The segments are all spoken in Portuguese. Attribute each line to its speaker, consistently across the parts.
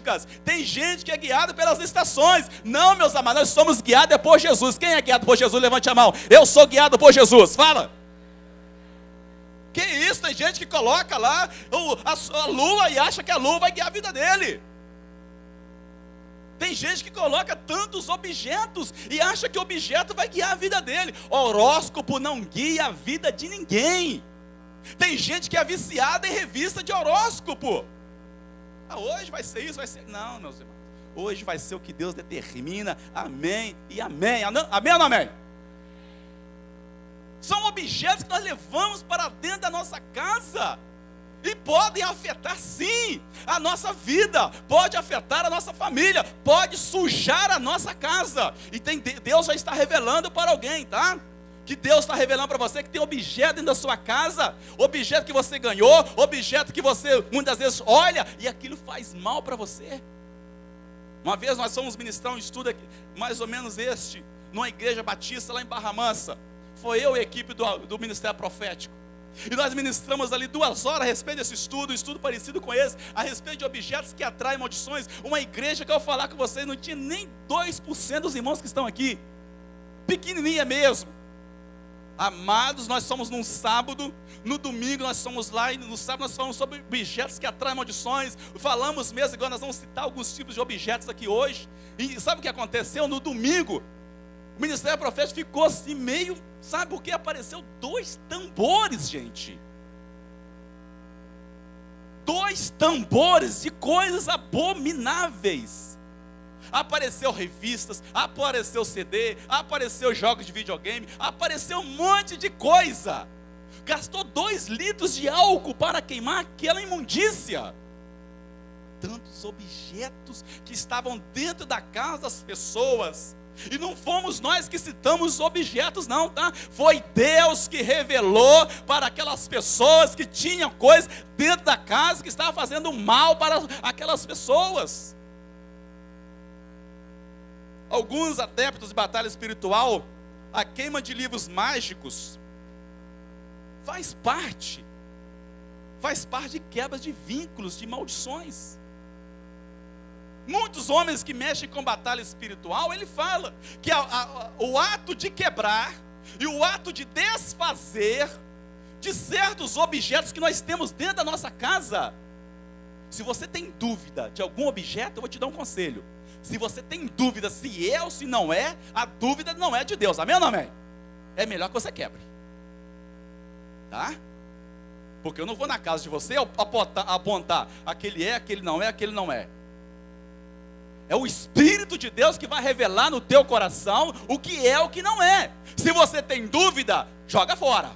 Speaker 1: práticas. Tem gente que é guiada pelas estações. Não, meus amados, nós somos guiados por Jesus. Quem é guiado por Jesus? Levante a mão. Eu sou guiado por Jesus. Fala. Que isso? Tem gente que coloca lá a lua e acha que a lua vai guiar a vida dele. Tem gente que coloca tantos objetos e acha que o objeto vai guiar a vida dele. Horóscopo não guia a vida de ninguém. Tem gente que é viciada em revista de horóscopo. Hoje vai ser isso, vai ser... Não, meus irmãos. Hoje vai ser o que Deus determina. Amém e amém. Amém ou não amém? São objetos que nós levamos para dentro da nossa casa. E podem afetar sim a nossa vida, pode afetar a nossa família, pode sujar a nossa casa. E Deus já está revelando para alguém, tá? Que Deus está revelando para você que tem objeto dentro da sua casa, objeto que você ganhou, objeto que você muitas vezes olha e aquilo faz mal para você. Uma vez nós fomos ministrar um estudo aqui, mais ou menos numa igreja batista lá em Barra Mansa. Foi eu e a equipe do Ministério Profético. E nós ministramos ali 2 horas a respeito desse estudo, um estudo parecido com esse, a respeito de objetos que atraem maldições. Uma igreja que eu vou falar com vocês, não tinha nem 2% dos irmãos que estão aqui. Pequenininha mesmo. Amados, nós somos num sábado, no domingo nós somos lá, e no sábado nós falamos sobre objetos que atraem maldições. Falamos mesmo, agora nós vamos citar alguns tipos de objetos aqui hoje. E sabe o que aconteceu? No domingo, o Ministério Profético ficou assim meio... Sabe por quê? Apareceu 2 tambores, gente. 2 tambores de coisas abomináveis. Apareceu revistas, apareceu CD, apareceu jogos de videogame, apareceu um monte de coisa. Gastou 2 litros de álcool para queimar aquela imundícia. Tantos objetos que estavam dentro da casa das pessoas. E não fomos nós que citamos os objetos não, tá? Foi Deus que revelou para aquelas pessoas que tinham coisas dentro da casa que estavam fazendo mal para aquelas pessoas. Alguns adeptos de batalha espiritual, a queima de livros mágicos faz parte de quebras de vínculos, de maldições. Muitos homens que mexem com batalha espiritual, ele fala que o ato de quebrar e o ato de desfazer de certos objetos que nós temos dentro da nossa casa. Se você tem dúvida de algum objeto, eu vou te dar um conselho. Se você tem dúvida se é ou se não é, a dúvida não é de Deus, amém ou não amém? É melhor que você quebre, tá? Porque eu não vou na casa de você apontar aquele é, aquele não é, aquele não é. É o Espírito de Deus que vai revelar no teu coração o que é, o que não é. Se você tem dúvida, joga fora.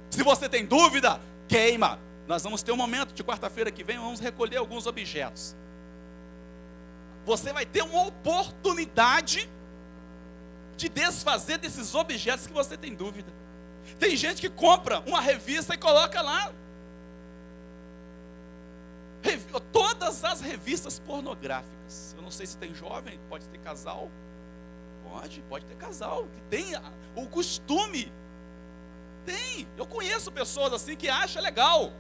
Speaker 1: Se você tem dúvida, queima. Nós vamos ter um momento de quarta-feira que vem, vamos recolher alguns objetos. Você vai ter uma oportunidade de desfazer desses objetos que você tem dúvida. Tem gente que compra uma revista e coloca lá todas as revistas pornográficas. Eu não sei se tem jovem, pode ter casal. Pode ter casal que tem o costume. Tem, eu conheço pessoas assim que acham legal.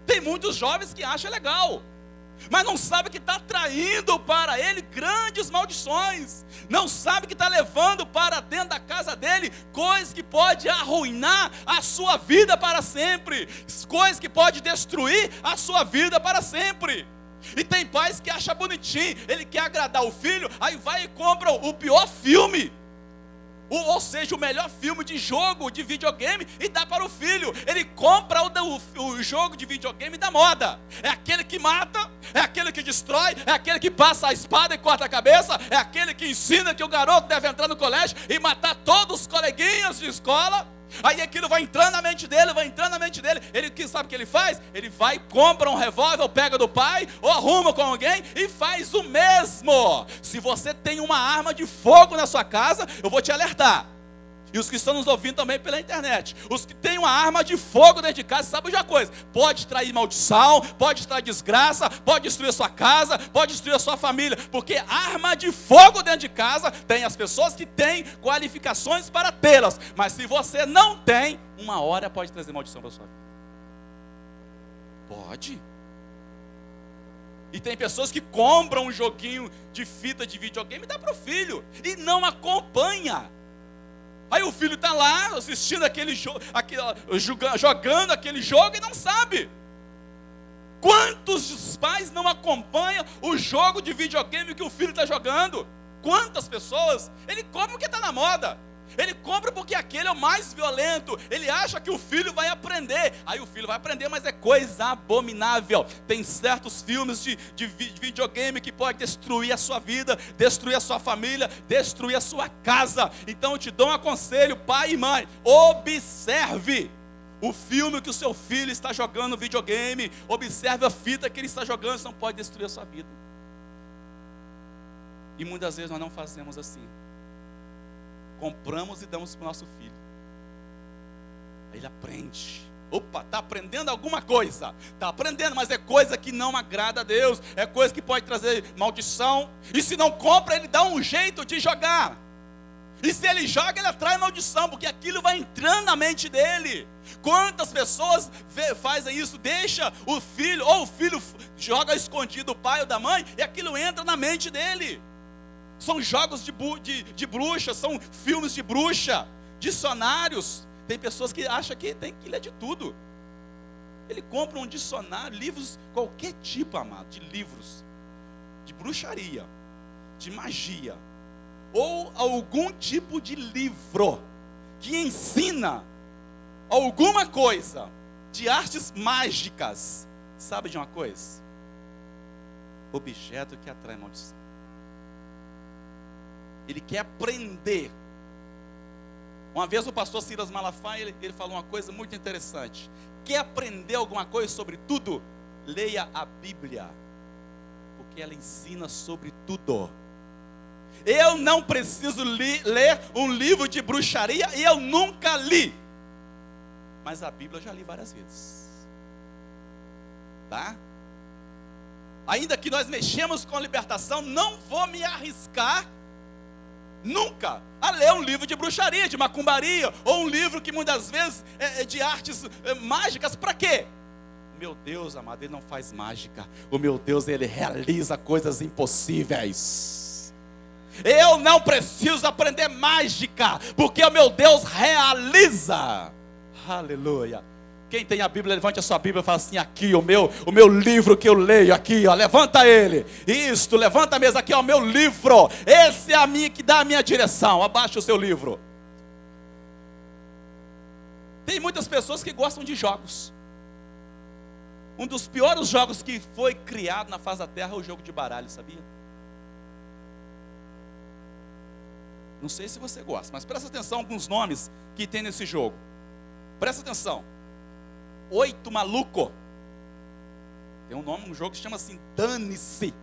Speaker 1: Tem muitos jovens que acham legal, mas não sabe que está traindo para ele grandes maldições. Não sabe que está levando para dentro da casa dele coisas que pode arruinar a sua vida para sempre, coisas que pode destruir a sua vida para sempre. E tem pais que acham bonitinho, ele quer agradar o filho, aí vai e compra o pior filme, ou seja, o melhor filme de jogo, de videogame, e dá para o filho. Ele compra o jogo de videogame da moda. É aquele que mata, é aquele que destrói, é aquele que passa a espada e corta a cabeça, é aquele que ensina que o garoto deve entrar no colégio e matar todos os coleguinhas de escola. Aí aquilo vai entrando na mente dele, Ele sabe o que ele faz? Ele vai, compra um revólver, ou pega do pai, ou arruma com alguém e faz o mesmo. Se você tem uma arma de fogo na sua casa, eu vou te alertar. E os que estão nos ouvindo também pela internet, os que têm uma arma de fogo dentro de casa, sabem de uma coisa: pode trair maldição, pode trair desgraça, pode destruir a sua casa, pode destruir a sua família. Porque arma de fogo dentro de casa, tem as pessoas que têm qualificações para tê-las. Mas se você não tem, uma hora pode trazer maldição para a sua vida. E tem pessoas que compram um joguinho de fita de videogame e dá para o filho, e não acompanha. Aí o filho está lá assistindo aquele jogo, jogando aquele jogo e não sabe. Quantos dos pais não acompanham o jogo de videogame que o filho está jogando? Quantas pessoas? Ele compra porque está na moda. Ele compra porque aquele é o mais violento. Ele acha que o filho vai aprender. Aí o filho vai aprender, mas é coisa abominável. Tem certos filmes de videogame que pode destruir a sua vida, destruir a sua família, destruir a sua casa. Então eu te dou um conselho, pai e mãe: observe o filme que o seu filho está jogando no videogame. Observe a fita que ele está jogando, isso não pode destruir a sua vida. E muitas vezes nós não fazemos assim. Compramos e damos para o nosso filho. Aí ele aprende. Opa, está aprendendo alguma coisa. Está aprendendo, mas é coisa que não agrada a Deus. É coisa que pode trazer maldição. E se não compra, ele dá um jeito de jogar. E se ele joga, ele atrai maldição, porque aquilo vai entrando na mente dele. Quantas pessoas fazem isso? Deixa o filho, ou o filho joga escondido do pai ou da mãe, e aquilo entra na mente dele. São jogos de bruxa, são filmes de bruxa, dicionários. Tem pessoas que acham que tem que ler de tudo. Ele compra um dicionário, livros, qualquer tipo, amado, de livros, de bruxaria, de magia, ou algum tipo de livro que ensina alguma coisa de artes mágicas. Sabe de uma coisa? Objeto que atrai maldição. Ele quer aprender. Uma vez o pastor Silas Malafaia, ele falou uma coisa muito interessante. Quer aprender alguma coisa sobre tudo? Leia a Bíblia, porque ela ensina sobre tudo. Eu não preciso ler um livro de bruxaria, e eu nunca li. Mas a Bíblia eu já li várias vezes. Tá? Ainda que nós mexemos com a libertação, não vou me arriscar nunca a ler um livro de bruxaria, de macumbaria, ou um livro que muitas vezes é de artes mágicas. Para quê? O meu Deus, amado, Ele não faz mágica. O meu Deus, Ele realiza coisas impossíveis. Eu não preciso aprender mágica, porque o meu Deus realiza. Aleluia. Quem tem a Bíblia, levante a sua Bíblia e fala assim: aqui o meu livro que eu leio, aqui ó, levanta ele. Isto, levanta a mesa aqui, ó, o meu livro. Esse é a minha, que dá a minha direção. Abaixa o seu livro. Tem muitas pessoas que gostam de jogos. Um dos piores jogos que foi criado na face da terra é o jogo de baralho, sabia? Não sei se você gosta, mas presta atenção em alguns nomes que tem nesse jogo. Presta atenção. 8 maluco. Tem um nome, um jogo que se chama assim, dane-se.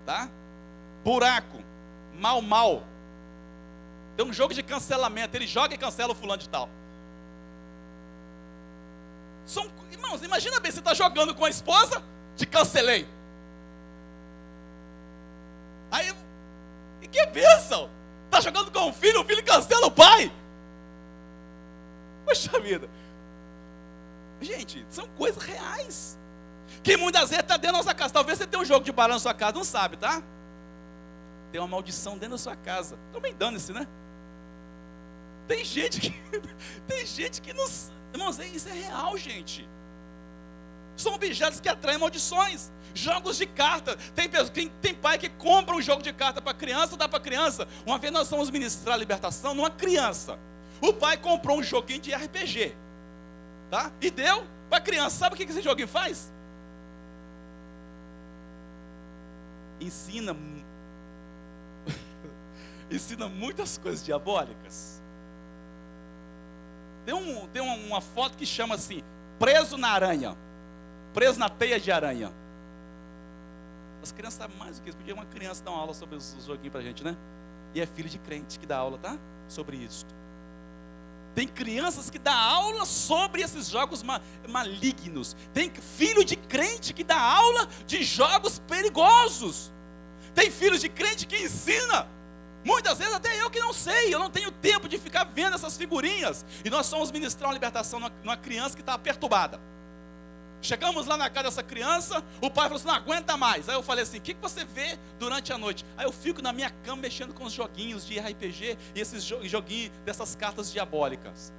Speaker 1: Tá? Buraco. Mal. Tem um jogo de cancelamento. Ele joga e cancela o fulano de tal. Irmãos, imagina bem, você está jogando com a esposa, te cancelei. Aí, e que bênção. Está jogando com o filho cancela o pai. Poxa vida. Gente, são coisas reais, que muitas vezes está dentro da nossa casa. Talvez você tenha um jogo de baralho na sua casa, não sabe, tá? Tem uma maldição dentro da sua casa. Também dane-se, né? Tem gente que não... Irmãos, isso é real, gente. São objetos que atraem maldições. Jogos de carta. Tem pai que compra um jogo de carta para criança, dá para criança. Uma vez nós fomos ministrar a libertação numa criança. O pai comprou um joguinho de RPG, tá? E deu para a criança. Sabe o que esse joguinho faz? Ensina muitas coisas diabólicas. Tem uma foto que chama assim: preso na aranha, preso na teia de aranha. As crianças sabem mais do que isso. Podia uma criança dar uma aula sobre os joguinhos para a gente, né? E é filho de crente que dá aula, tá? Sobre isso. Tem crianças que dá aula sobre esses jogos malignos. Tem filho de crente que dá aula de jogos perigosos. Tem filhos de crente que ensina. Muitas vezes até eu que não sei, eu não tenho tempo de ficar vendo essas figurinhas. E nós fomos ministrar uma libertação numa criança que estava perturbada. Chegamos lá na casa dessa criança, o pai falou assim, não aguenta mais. Aí eu falei assim, o que você vê durante a noite? Aí eu fico na minha cama mexendo com os joguinhos de RPG e esses joguinhos dessas cartas diabólicas.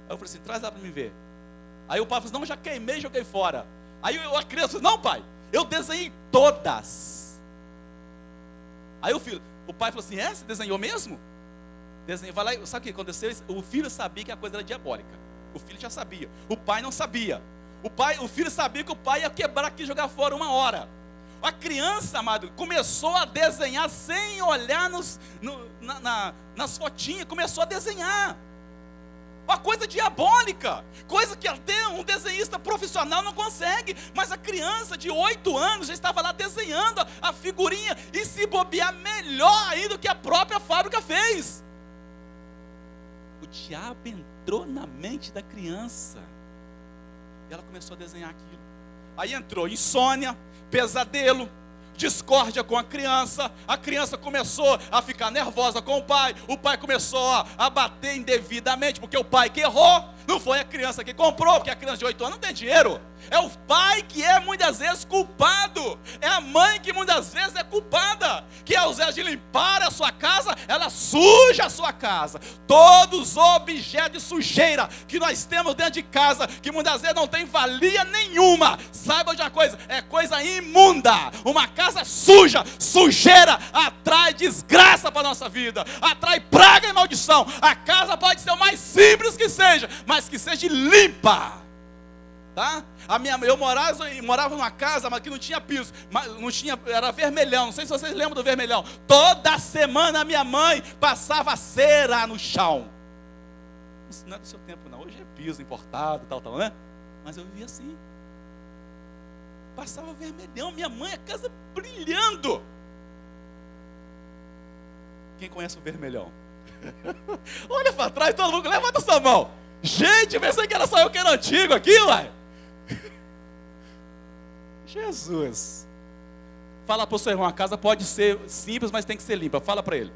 Speaker 1: Aí eu falei assim, traz lá para mim ver. Aí o pai falou assim, não, já queimei e joguei fora. Aí a criança falou, não pai, eu desenhei todas. Aí o pai falou assim, você desenhou mesmo? Desenhei, vai lá, sabe o que aconteceu? O filho sabia que a coisa era diabólica. O filho já sabia, o pai não sabia. O filho sabia que o pai ia quebrar aqui e jogar fora uma hora. A criança, amado, começou a desenhar sem olhar nas fotinhas, começou a desenhar. Uma coisa diabólica, coisa que até um desenhista profissional não consegue. Mas a criança de 8 anos já estava lá desenhando a figurinha e se bobear melhor ainda do que a própria fábrica fez. O diabo entrou na mente da criança. E ela começou a desenhar aquilo. Aí entrou insônia, pesadelo, discórdia com a criança começou a ficar nervosa com o pai começou a bater indevidamente, porque o pai que errou, não foi a criança que comprou, porque a criança de 8 anos não tem dinheiro. É o pai que é muitas vezes culpado, é a mãe que muitas vezes é culpada, que ao invés de limpar a sua casa, ela suja a sua casa. Todos os objetos de sujeira que nós temos dentro de casa, que muitas vezes não tem valia nenhuma, saiba de uma coisa, é coisa imunda. Uma casa suja, sujeira atrai desgraça para a nossa vida, atrai praga e maldição. A casa pode ser o mais simples que seja, mas que seja limpa. Tá? Eu morava numa casa, mas que não tinha piso, era vermelhão. Não sei se vocês lembram do vermelhão. Toda semana a minha mãe passava cera no chão. Isso não é do seu tempo não, hoje é piso importado, tal, né? Mas eu vivia assim. Passava vermelhão, minha mãe, a casa brilhando. Quem conhece o vermelhão? Olha para trás, todo mundo levanta sua mão. Gente, pensei que era só eu que era antigo aqui, uai. Jesus. Fala para o seu irmão, a casa pode ser simples, mas tem que ser limpa. Fala para ele.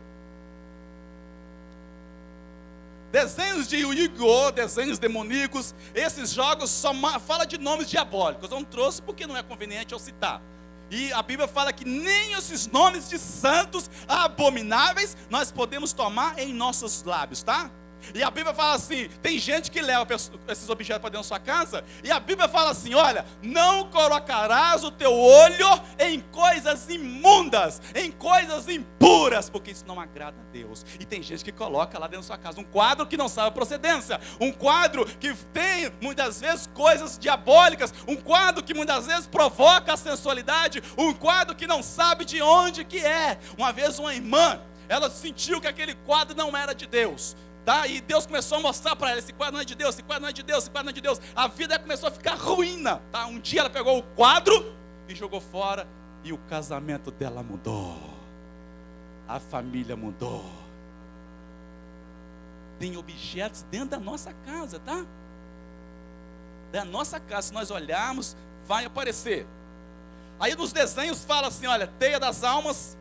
Speaker 1: Desenhos de Yu-Gi-Oh!, desenhos demoníacos, esses jogos só falam de nomes diabólicos. Eu não trouxe porque não é conveniente eu citar. E a Bíblia fala que nem esses nomes de santos abomináveis nós podemos tomar em nossos lábios, tá? E a Bíblia fala assim, tem gente que leva esses objetos para dentro da sua casa, e a Bíblia fala assim, olha, não colocarás o teu olho em coisas imundas, em coisas impuras, porque isso não agrada a Deus. E tem gente que coloca lá dentro da sua casa um quadro que não sabe a procedência, um quadro que tem muitas vezes coisas diabólicas, um quadro que muitas vezes provoca a sensualidade, um quadro que não sabe de onde que é. Uma vez uma irmã, ela sentiu que aquele quadro não era de Deus. Tá? E Deus começou a mostrar para ela, esse quadro não é de Deus, esse quadro não é de Deus, esse quadro não é de Deus. A vida começou a ficar ruína, tá? Um dia ela pegou o quadro e jogou fora, e o casamento dela mudou, a família mudou. Tem objetos dentro da nossa casa, tá? Da nossa casa, se nós olharmos, vai aparecer. Aí nos desenhos fala assim, olha, teia das almas.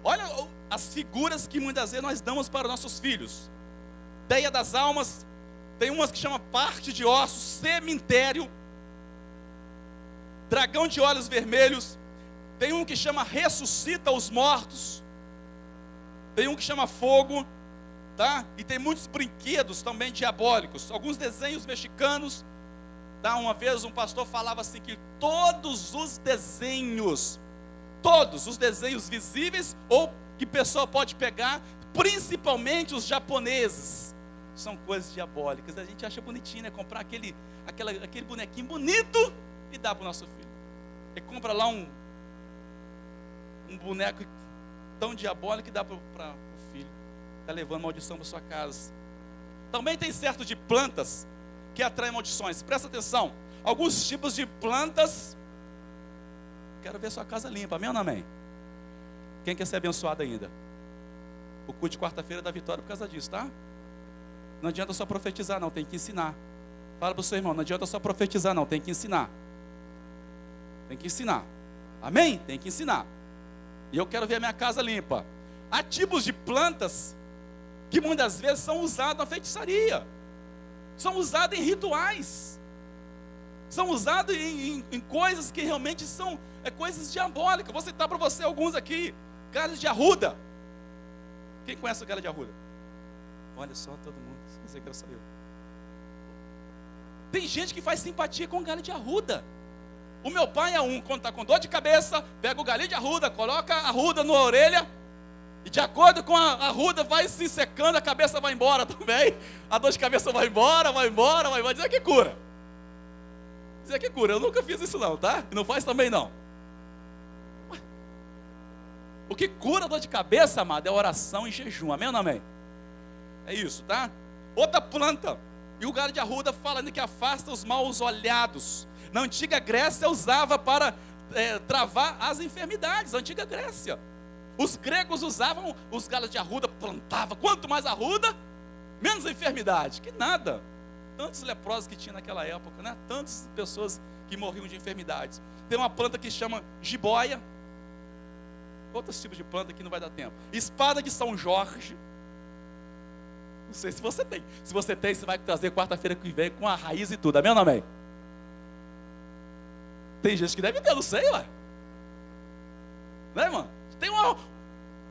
Speaker 1: Olha as figuras que muitas vezes nós damos para nossos filhos. Teia das almas, tem umas que chama parte de ossos, cemitério, dragão de olhos vermelhos, tem um que chama ressuscita os mortos, tem um que chama fogo, tá? E tem muitos brinquedos também diabólicos, alguns desenhos mexicanos, tá? Uma vez um pastor falava assim que todos os desenhos visíveis ou que pessoa pode pegar, principalmente os japoneses, são coisas diabólicas. A gente acha bonitinho, né? Comprar aquele bonequinho bonito e dá para o nosso filho. E compra lá um boneco tão diabólico que dá para o filho. Está levando maldição para sua casa. Também tem certo de plantas que atraem maldições. Presta atenção. Alguns tipos de plantas. Quero ver sua casa limpa. Amém ou não amém? Quem quer ser abençoado ainda? O culto de quarta-feira dá vitória por causa disso, tá? Não adianta só profetizar, não, tem que ensinar. Fala para o seu irmão, não adianta só profetizar, não, tem que ensinar. Tem que ensinar. Amém? Tem que ensinar. E eu quero ver a minha casa limpa. Há tipos de plantas que muitas vezes são usadas na feitiçaria, são usadas em rituais. são usados em coisas que realmente são coisas diabólicas. Vou citar para você alguns aqui. Galhos de arruda. Quem conhece o galho de arruda? Olha só, todo mundo. Você quer saber? Tem gente que faz simpatia com galho de arruda. O meu pai quando está com dor de cabeça, pega o galho de arruda, coloca a arruda na orelha, e de acordo com a arruda vai se secando, a cabeça vai embora também. A dor de cabeça vai embora, dizer que cura. Dizer que cura, eu nunca fiz isso não, tá? E não faz também não. O que cura a dor de cabeça, amado, é oração e jejum, amém ou não amém? É isso, tá? Outra planta, e o galho de arruda falando que afasta os maus olhados. Na antiga Grécia usava para travar as enfermidades, na antiga Grécia. Os gregos usavam os galhos de arruda, plantavam, quanto mais arruda, menos enfermidade, que nada. Tantos leprosos que tinha naquela época, né? Tantas pessoas que morriam de enfermidades. Tem uma planta que chama jiboia. Outros tipos de planta que não vai dar tempo. Espada de São Jorge. Não sei se você tem. Se você tem, você vai trazer quarta-feira que vem com a raiz e tudo. Amém ou não amém? Tem gente que deve ter, não sei, ué. Né, irmão?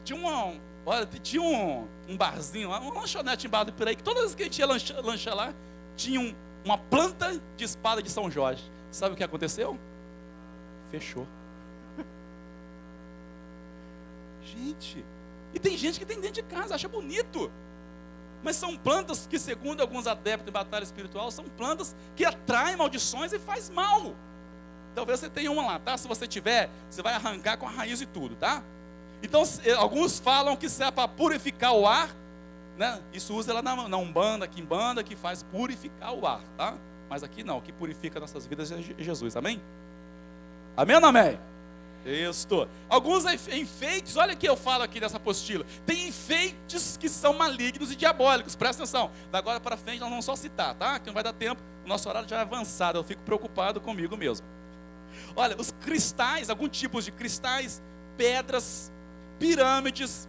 Speaker 1: Tinha um barzinho lá, uma lanchonete em Barra do Piraí, que todas as vezes que a gente ia lanchar lá, tinha uma planta de espada de São Jorge. Sabe o que aconteceu? Fechou. Gente, e tem gente que tem dentro de casa, acha bonito. Mas são plantas que, segundo alguns adeptos em batalha espiritual, são plantas que atraem maldições e faz mal. Talvez você tenha uma lá, tá? Se você tiver, você vai arrancar com a raiz e tudo, tá? Então, alguns falam que serve para purificar o ar, né? Isso usa lá na Umbanda, Quimbanda, que faz purificar o ar, tá? Mas aqui não, o que purifica nossas vidas é Jesus, amém? Amém ou não amém? Isso. Alguns enfeites, olha o que eu falo aqui nessa apostila. Tem enfeites que são malignos e diabólicos, presta atenção. Da agora para frente nós vamos só citar, tá? Que não vai dar tempo, o nosso horário já é avançado, eu fico preocupado comigo mesmo. Olha, os cristais, alguns tipos de cristais, pedras, pirâmides.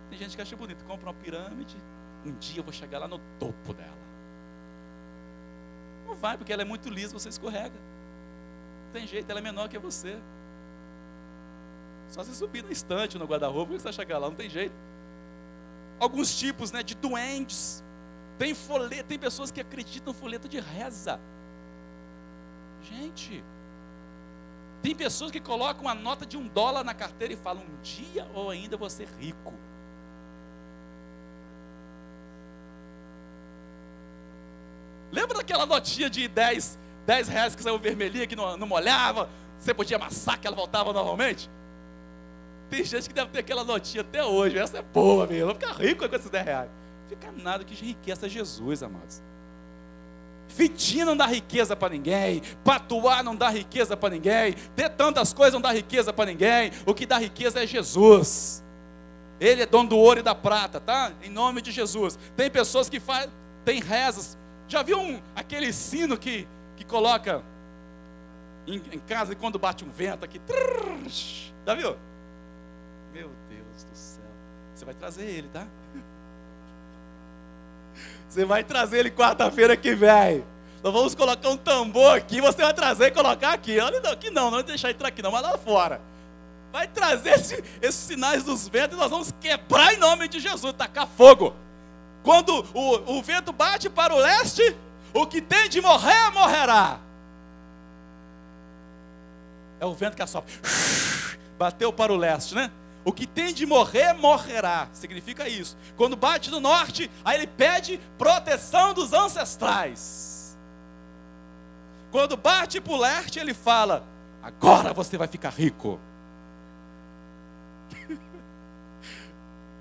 Speaker 1: Tem gente que acha bonito, compra uma pirâmide, um dia eu vou chegar lá no topo dela. Não vai, porque ela é muito lisa, você escorrega. Não tem jeito, ela é menor que você. Só se subir na estante, no guarda-roupa, que você vai chegar lá, não tem jeito. Alguns tipos, né, de duendes. Tem pessoas que acreditam em folheto de reza. Gente, tem pessoas que colocam uma nota de $1 na carteira e falam, um dia ou ainda vou ser rico. Lembra daquela notinha de 10 reais que saiu vermelhinha, que não molhava? Você podia amassar que ela voltava normalmente? Tem gente que deve ter aquela notinha até hoje. Essa é boa mesmo. Vou ficar rico com esses 10 reais. Fica nada, que enriqueça Jesus, amados. Fitinha não dá riqueza para ninguém. Patuar não dá riqueza para ninguém. Ter tantas coisas não dá riqueza para ninguém. O que dá riqueza é Jesus. Ele é dono do ouro e da prata, tá? Em nome de Jesus. Tem pessoas que tem rezas. Já viu aquele sino que coloca em casa e quando bate um vento aqui? Já viu? Meu Deus do céu. Você vai trazer ele, tá? Você vai trazer ele quarta-feira que vem. Nós vamos colocar um tambor aqui. Você vai trazer e colocar aqui. Olha, aqui não vai deixar entrar aqui não, mas lá fora. Vai trazer esses sinais dos ventos e nós vamos quebrar em nome de Jesus, tacar fogo. Quando o vento bate para o leste, o que tem de morrer, morrerá. É o vento que assopra. Bateu para o leste, né? O que tem de morrer, morrerá. Significa isso. Quando bate no norte, aí ele pede proteção dos ancestrais. Quando bate para o leste, ele fala, agora você vai ficar rico.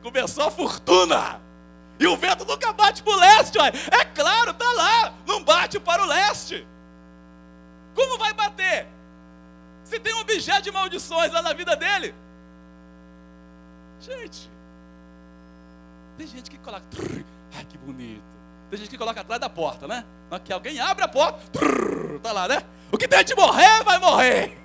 Speaker 1: Começou a fortuna. E o vento nunca bate para o leste. Olha. É claro, está lá. Não bate para o leste. Como vai bater? Se tem um objeto de maldições lá na vida dele. Gente, tem gente que coloca, ai que bonito. Tem gente que coloca atrás da porta, né? Que alguém abre a porta, tá lá, né? O que tem de morrer, vai morrer.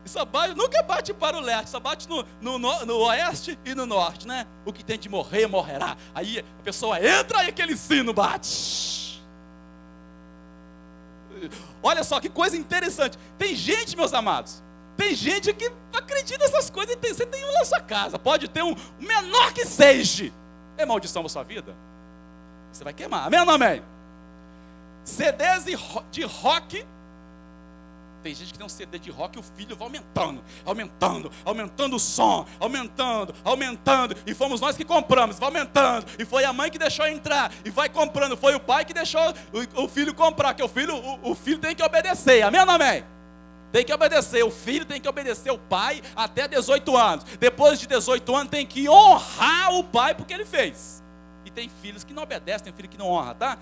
Speaker 1: E só bate, nunca bate para o leste, só bate no oeste e no norte, né? O que tem de morrer, morrerá. Aí a pessoa entra e aquele sino bate. Olha só que coisa interessante. Tem gente, meus amados, tem gente que acredita nessas coisas. Você tem um na sua casa, pode ter um menor que seja. É maldição na sua vida? Você vai queimar, amém ou não amém? CDs de rock. Tem gente que tem um CD de rock e o filho vai aumentando o som, aumentando, e fomos nós que compramos, vai aumentando, e foi a mãe que deixou entrar, e vai comprando, foi o pai que deixou o filho comprar, que o filho tem que obedecer, amém ou não amém? Tem que obedecer, o filho tem que obedecer o pai até 18 anos, depois de 18 anos tem que honrar o pai porque ele fez. E tem filhos que não obedecem, tem filho que não honra, tá?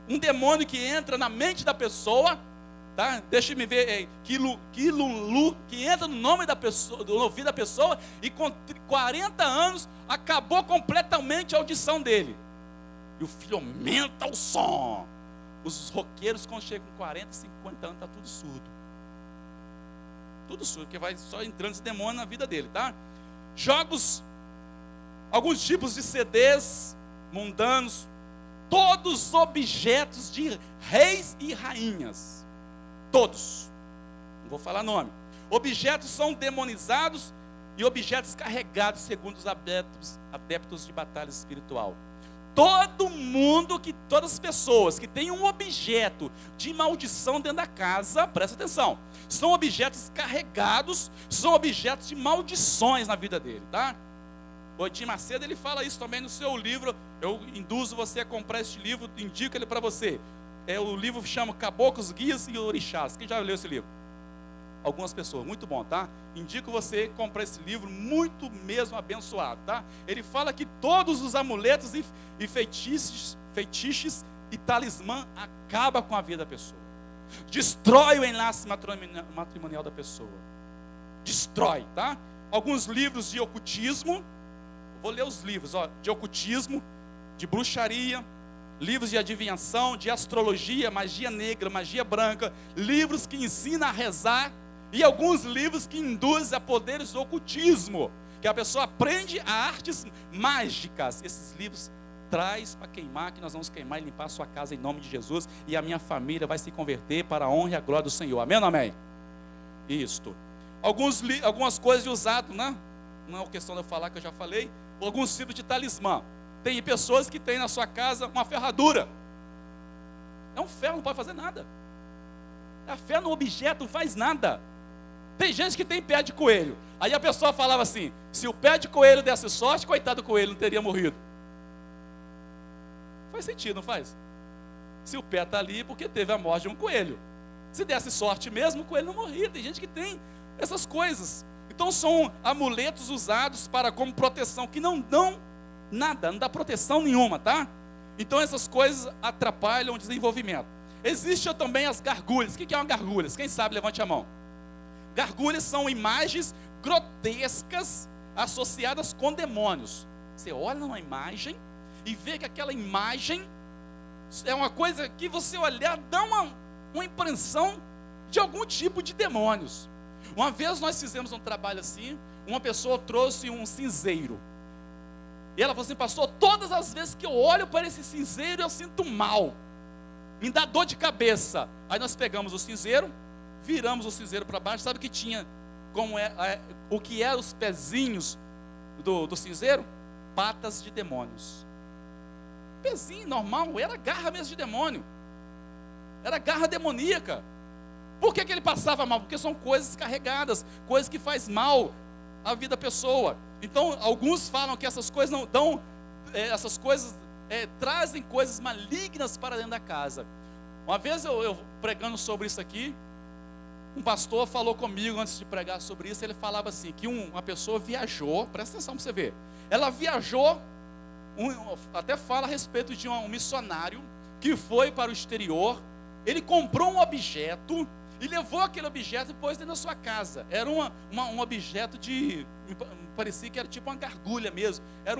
Speaker 1: Um demônio que entra na mente da pessoa, tá? Deixa me ver, que entra no nome da pessoa, no ouvido da pessoa, e com 40 anos acabou completamente a audição dele. E o filho aumenta o som. Os roqueiros, quando chegam com 40, 50 anos, está tudo surdo. Tudo surdo, porque vai só entrando esse demônio na vida dele, tá? Jogos, alguns tipos de CDs mundanos, todos objetos de reis e rainhas. Todos, não vou falar nome. Objetos são demonizados e objetos carregados segundo os adeptos de batalha espiritual. Todo mundo, todas as pessoas que têm um objeto de maldição dentro da casa, presta atenção, são objetos carregados, são objetos de maldições na vida dele, tá? O Edir Macedo, ele fala isso também no seu livro. Eu induzo você a comprar este livro, indico ele para você. O livro chama Caboclos, Guias e Orixás. Quem já leu esse livro? Algumas pessoas, muito bom, tá? Indico você comprar esse livro, muito mesmo abençoado, tá? Ele fala que todos os amuletos e feitiços e talismã acabam com a vida da pessoa. Destrói o enlace matrimonial da pessoa. Destrói, tá? Alguns livros de ocultismo, vou ler os livros, de ocultismo, de bruxaria, livros de adivinhação, de astrologia, magia negra, magia branca, livros que ensinam a rezar, e alguns livros que induzem a poderes do ocultismo, que a pessoa aprende a artes mágicas. Esses livros traz para queimar, que nós vamos queimar e limpar a sua casa em nome de Jesus, e a minha família vai se converter para a honra e a glória do Senhor, amém ou não amém? Isto. Algumas coisas de usado, né? Não é questão de eu falar, que eu já falei. Alguns tipos de talismã. Tem pessoas que têm na sua casa uma ferradura. É um ferro, não pode fazer nada. A fé no objeto não faz nada. Tem gente que tem pé de coelho. Aí a pessoa falava assim: se o pé de coelho desse sorte, coitado do coelho, não teria morrido. Faz sentido, não faz? Se o pé está ali, porque teve a morte de um coelho. Se desse sorte mesmo, o coelho não morria. Tem gente que tem essas coisas. Então são amuletos usados como proteção, que não dão nada, não dá proteção nenhuma, tá? Então essas coisas atrapalham o desenvolvimento. Existem também as gargulhas. O que é uma gargulha? Quem sabe, levante a mão. Gargulhas são imagens grotescas associadas com demônios. Você olha numa imagem e vê que aquela imagem é uma coisa que você olhar dá uma impressão de algum tipo de demônios. Uma vez nós fizemos um trabalho assim, uma pessoa trouxe um cinzeiro. E ela falou assim: pastor, todas as vezes que eu olho para esse cinzeiro eu sinto mal, me dá dor de cabeça. Aí nós pegamos o cinzeiro, viramos o cinzeiro para baixo. Sabe o que tinha, o que eram os pezinhos do cinzeiro? Patas de demônios. Pezinho normal, era garra mesmo de demônio. Era garra demoníaca. Por que ele passava mal? Porque são coisas carregadas, coisas que faz mal à vida da pessoa. Então, alguns falam que essas coisas não dão, essas coisas trazem coisas malignas para dentro da casa. Uma vez eu pregando sobre isso aqui, um pastor falou comigo antes de pregar sobre isso. Ele falava assim, que uma pessoa viajou, presta atenção para você ver. Ela viajou, até fala a respeito de um missionário que foi para o exterior. Ele comprou um objeto e levou aquele objeto e pôs dentro da sua casa. Era um objeto me parecia que era tipo uma gargulha mesmo. Era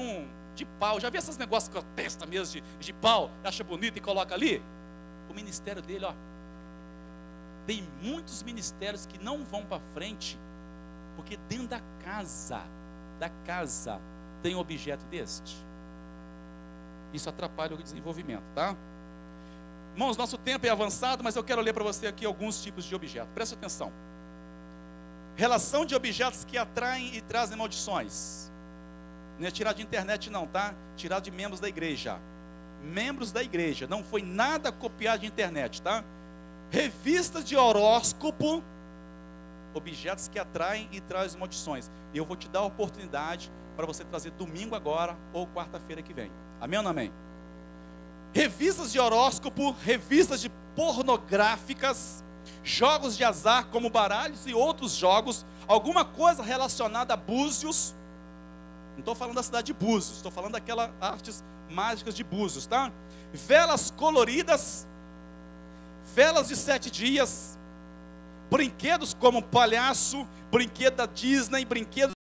Speaker 1: de pau. Já viu esses negócios com a testa mesmo de pau? Acha bonito e coloca ali? O ministério dele, tem muitos ministérios que não vão para frente, porque dentro da casa, tem um objeto deste. Isso atrapalha o desenvolvimento, tá? Irmãos, nosso tempo é avançado, mas eu quero ler para você aqui alguns tipos de objetos. Preste atenção. Relação de objetos que atraem e trazem maldições. Não é tirado de internet não, tá? Tirado de membros da igreja. Membros da igreja. Não foi nada copiado de internet, tá? Revistas de horóscopo. Objetos que atraem e trazem maldições. E eu vou te dar a oportunidade para você trazer domingo agora ou quarta-feira que vem. Amém ou não amém? Revistas de horóscopo, revistas de pornográficas, jogos de azar como baralhos e outros jogos, alguma coisa relacionada a búzios. Não estou falando da cidade de Búzios, estou falando daquelas artes mágicas de Búzios, tá? Velas coloridas, velas de 7 dias, brinquedos como palhaço, brinquedo da Disney, brinquedos